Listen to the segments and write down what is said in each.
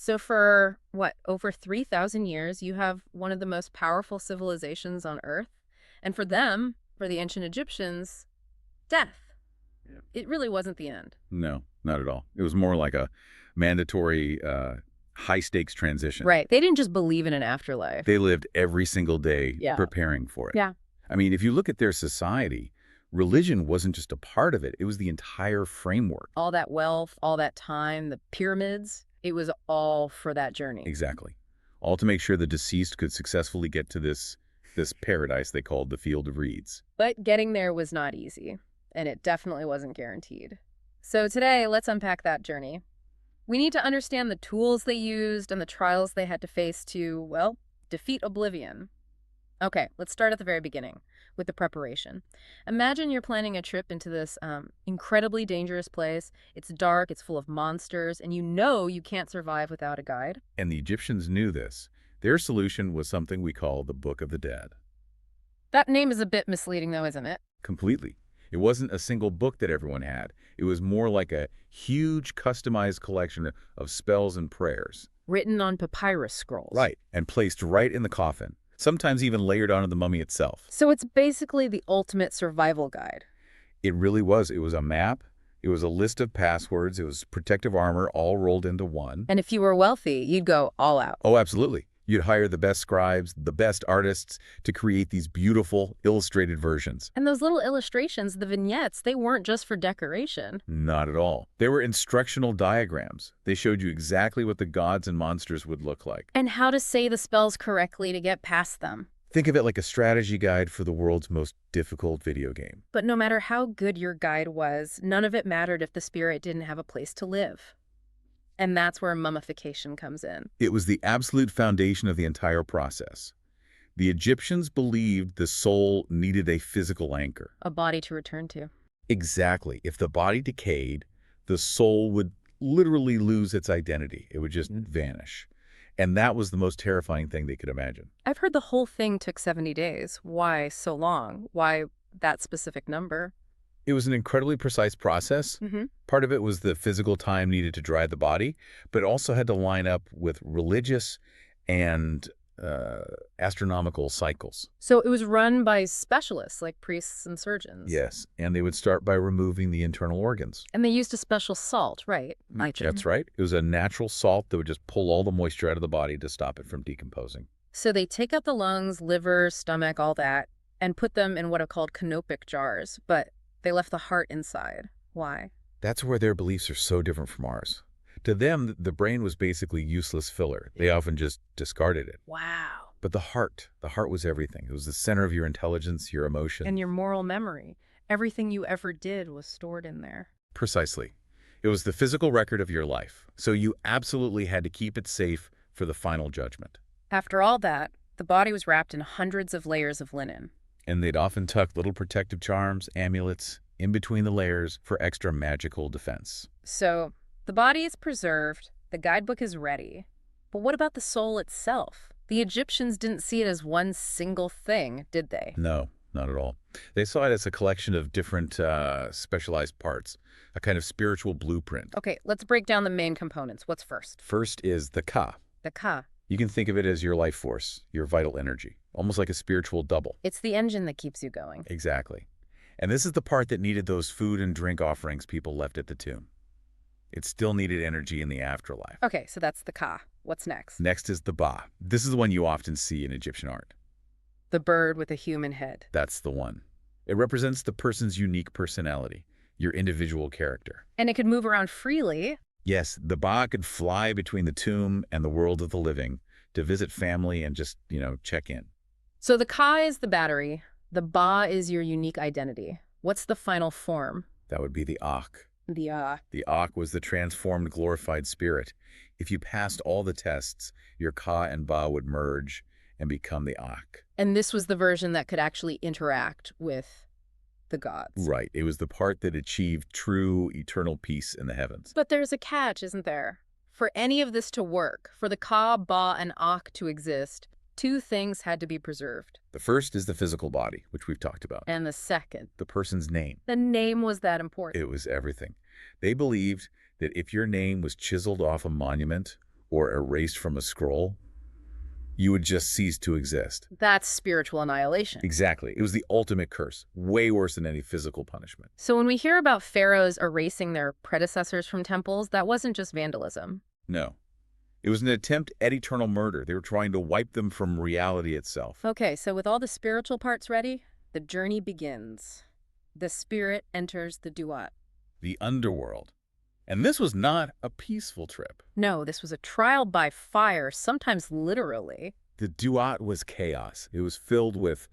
So for, what, over 3,000 years, you have one of the most powerful civilizations on Earth. And for them, for the ancient Egyptians, death. Yeah. It really wasn't the end. No, not at all. It was more like a mandatory, high-stakes transition. Right. They didn't just believe in an afterlife. They lived every single day Yeah. preparing for it. Yeah. I mean, if you look at their society, religion wasn't just a part of it. It was the entire framework. All that wealth, all that time, the pyramids, it was all for that journey. Exactly. All to make sure the deceased could successfully get to this paradise they called the Field of Reeds. But getting there was not easy, and it definitely wasn't guaranteed. So today, let's unpack that journey. We need to understand the tools they used and the trials they had to face to, well, defeat oblivion. Okay, let's start at the very beginning with the preparation. Imagine you're planning a trip into this incredibly dangerous place. It's dark, it's full of monsters, and you know you can't survive without a guide. And the Egyptians knew this. Their solution was something we call the Book of the Dead. That name is a bit misleading, though, isn't it? Completely. It wasn't a single book that everyone had. It was more like a huge customized collection of spells and prayers. Written on papyrus scrolls. Right, and placed right in the coffin, sometimes even layered onto the mummy itself. So it's basically the ultimate survival guide. It really was. It was a map. It was a list of passwords. It was protective armor all rolled into one. And if you were wealthy, you'd go all out. Oh, absolutely. You'd hire the best scribes, the best artists to create these beautiful illustrated versions. And those little illustrations, the vignettes, they weren't just for decoration. Not at all. They were instructional diagrams. They showed you exactly what the gods and monsters would look like. And how to say the spells correctly to get past them. Think of it like a strategy guide for the world's most difficult video game. But no matter how good your guide was, none of it mattered if the spirit didn't have a place to live. And that's where mummification comes in. It was the absolute foundation of the entire process. The Egyptians believed the soul needed a physical anchor. A body to return to. Exactly. If the body decayed, the soul would literally lose its identity. It would just vanish. And that was the most terrifying thing they could imagine. I've heard the whole thing took 70 days. Why so long? Why that specific number? It was an incredibly precise process. Part of it was the physical time needed to dry the body, but it also had to line up with religious and astronomical cycles. So it was run by specialists like priests and surgeons. Yes, and they would start by removing the internal organs. And they used a special salt, right? Nitrogen. That's right. It was a natural salt that would just pull all the moisture out of the body to stop it from decomposing. So they take out the lungs, liver, stomach, all that, and put them in what are called canopic jars. But they left the heart inside. Why? That's where their beliefs are so different from ours. To them, the brain was basically useless filler. They often just discarded it. Wow. But the heart was everything. It was the center of your intelligence, your emotion. And your moral memory. Everything you ever did was stored in there. Precisely. It was the physical record of your life. So you absolutely had to keep it safe for the final judgment. After all that, the body was wrapped in hundreds of layers of linen. And they'd often tuck little protective charms, amulets, in between the layers for extra magical defense. So the body is preserved, the guidebook is ready. But what about the soul itself? The Egyptians didn't see it as one single thing, did they? No, not at all. They saw it as a collection of different specialized parts, a kind of spiritual blueprint. Okay, let's break down the main components. What's first? First is the Ka. The Ka. You can think of it as your life force, your vital energy, almost like a spiritual double. It's the engine that keeps you going. Exactly. And this is the part that needed those food and drink offerings people left at the tomb. It still needed energy in the afterlife. Okay, so that's the Ka. What's next? Next is the Ba. This is the one you often see in Egyptian art. The bird with a human head. That's the one. It represents the person's unique personality, your individual character. And it could move around freely. Yes, the Ba could fly between the tomb and the world of the living to visit family and just, check in. So the Ka is the battery. The Ba is your unique identity. What's the final form? That would be the Akh. The The Akh was the transformed, glorified spirit. If you passed all the tests, your Ka and Ba would merge and become the Akh. And this was the version that could actually interact with the gods. Right. It was the part that achieved true, eternal peace in the heavens. But there's a catch, isn't there? For any of this to work, for the Ka, Ba, and Akh to exist, two things had to be preserved. The first is the physical body, which we've talked about. And the second, The person's name. the name was that important. It was everything. They believed that if your name was chiseled off a monument or erased from a scroll, you would just cease to exist. That's spiritual annihilation. Exactly. It was the ultimate curse, way worse than any physical punishment. So when we hear about pharaohs erasing their predecessors from temples, that wasn't just vandalism. No. It was an attempt at eternal murder. They were trying to wipe them from reality itself. Okay, so with all the spiritual parts ready, the journey begins. The spirit enters the duat. The underworld. And this was not a peaceful trip. No, this was a trial by fire, sometimes literally. The duat was chaos. It was filled with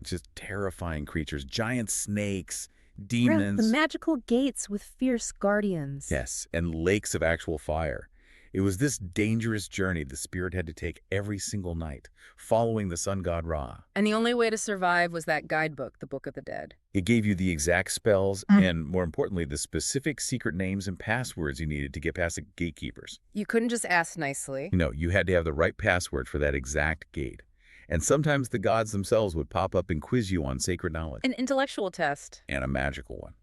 just terrifying creatures, giant snakes, demons. The magical gates with fierce guardians. Yes, and lakes of actual fire. It was this dangerous journey the spirit had to take every single night, following the sun god Ra. And the only way to survive was that guidebook, the Book of the Dead. It gave you the exact spells and, more importantly, the specific secret names and passwords you needed to get past the gatekeepers. You couldn't just ask nicely. No, you had to have the right password for that exact gate. And sometimes the gods themselves would pop up and quiz you on sacred knowledge. An intellectual test. And a magical one.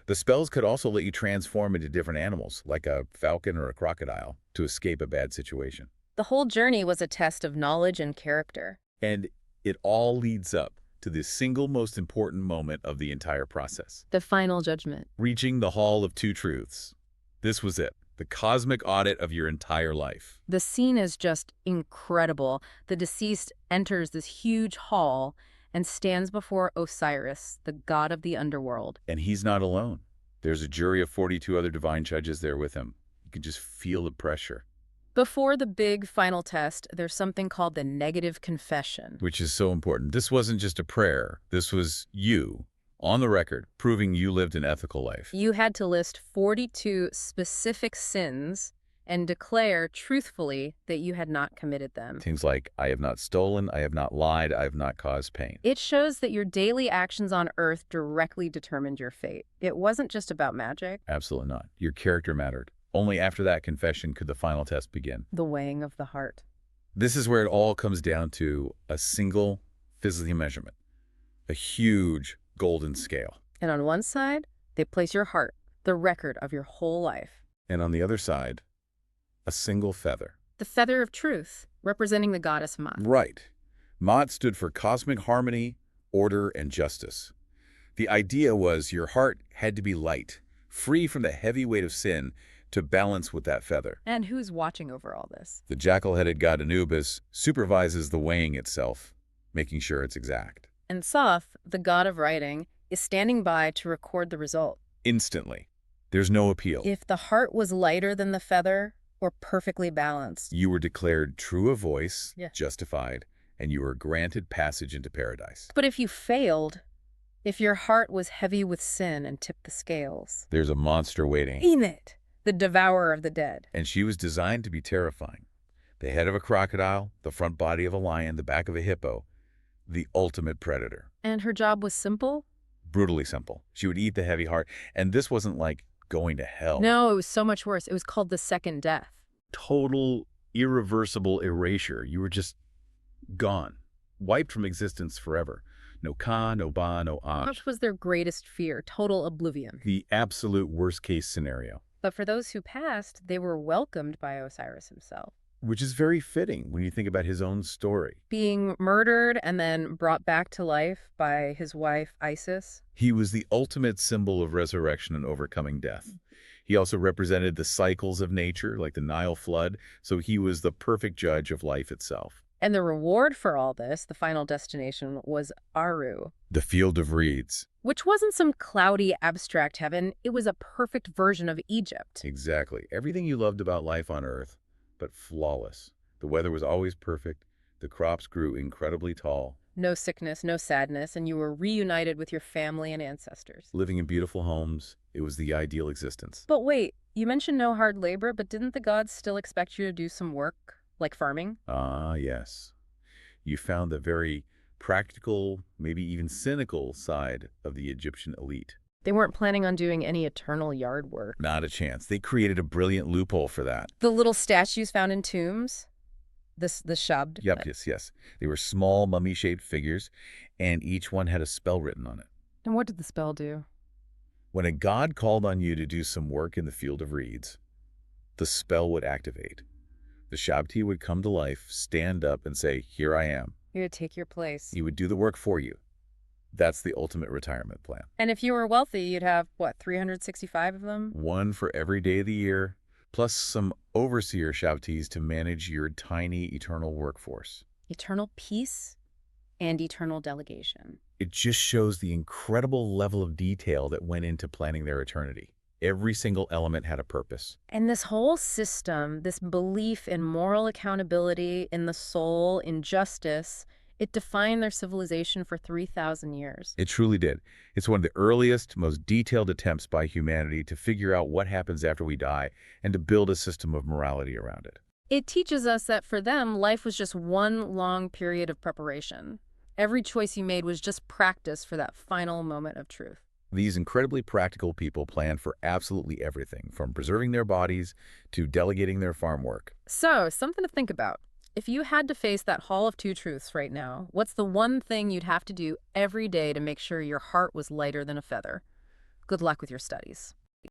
The spells could also let you transform into different animals, like a falcon or a crocodile, to escape a bad situation. The whole journey was a test of knowledge and character. And it all leads up to the single most important moment of the entire process. The final judgment. Reaching the Hall of Two Truths. This was it. The cosmic audit of your entire life. The scene is just incredible. The deceased enters this huge hall and stands before Osiris, the god of the underworld. And he's not alone. There's a jury of 42 other divine judges there with him. You can just feel the pressure. Before the big final test, there's something called the negative confession. Which is so important. This wasn't just a prayer. This was you, on the record, proving you lived an ethical life. You had to list 42 specific sins and declare truthfully that you had not committed them. Things like, I have not stolen, I have not lied, I have not caused pain. It shows that your daily actions on Earth directly determined your fate. It wasn't just about magic. Absolutely not. Your character mattered. Only after that confession could the final test begin. The weighing of the heart. This is where it all comes down to a single physical measurement. A huge golden scale. And on one side, they place your heart, the record of your whole life. And on the other side, a single feather. The feather of truth, representing the goddess Ma'at. Right. Ma'at stood for cosmic harmony, order, and justice. The idea was your heart had to be light, free from the heavy weight of sin, to balance with that feather. And who's watching over all this? The jackal-headed god Anubis supervises the weighing itself, making sure it's exact. And Soph, the god of writing, is standing by to record the result. Instantly. There's no appeal. If the heart was lighter than the feather, or perfectly balanced. You were declared true of voice, Yeah. justified, and you were granted passage into paradise. But if you failed, if your heart was heavy with sin and tipped the scales, There's a monster waiting. Enid, the devourer of the dead. And she was designed to be terrifying. The head of a crocodile, the front body of a lion, the back of a hippo. The ultimate predator. And her job was simple? Brutally simple. She would eat the heavy heart. And this wasn't like going to hell. No, it was so much worse. It was called the second death. Total, irreversible erasure. You were just gone. Wiped from existence forever. No Ka, no Ba, no Ash. Which was their greatest fear, total oblivion. The absolute worst-case scenario. But for those who passed, they were welcomed by Osiris himself. Which is very fitting when you think about his own story. Being murdered and then brought back to life by his wife, Isis. He was the ultimate symbol of resurrection and overcoming death. He also represented the cycles of nature, like the Nile flood, so he was the perfect judge of life itself. And the reward for all this, the final destination, was Aru. The field of reeds. Which wasn't some cloudy, abstract heaven. It was a perfect version of Egypt. Exactly. Everything you loved about life on Earth, but flawless. The weather was always perfect. The crops grew incredibly tall. No sickness, no sadness, and you were reunited with your family and ancestors. Living in beautiful homes, it was the ideal existence. But wait, you mentioned no hard labor, but didn't the gods still expect you to do some work, like farming? Ah, yes. You found the very practical, maybe even cynical side of the Egyptian elite. They weren't planning on doing any eternal yard work. Not a chance. They created a brilliant loophole for that. The little statues found in tombs? The shabd? Yep, yes. They were small, mummy-shaped figures, and each one had a spell written on it. And what did the spell do? When a god called on you to do some work in the field of reeds, the spell would activate. The Shabti would come to life, stand up, and say, "Here I am." You would take your place. He would do the work for you. That's the ultimate retirement plan. And if you were wealthy, you'd have, what, 365 of them? One for every day of the year, plus some overseer Shabtis to manage your tiny eternal workforce. Eternal peace and eternal delegation. It just shows the incredible level of detail that went into planning their eternity. Every single element had a purpose. And this whole system, this belief in moral accountability, in the soul, in justice, it defined their civilization for 3,000 years. It truly did. It's one of the earliest, most detailed attempts by humanity to figure out what happens after we die and to build a system of morality around it. It teaches us that for them, life was just one long period of preparation. Every choice you made was just practice for that final moment of truth. These incredibly practical people planned for absolutely everything, from preserving their bodies to delegating their farm work. So, something to think about. If you had to face that Hall of Two Truths right now, what's the one thing you'd have to do every day to make sure your heart was lighter than a feather? Good luck with your studies.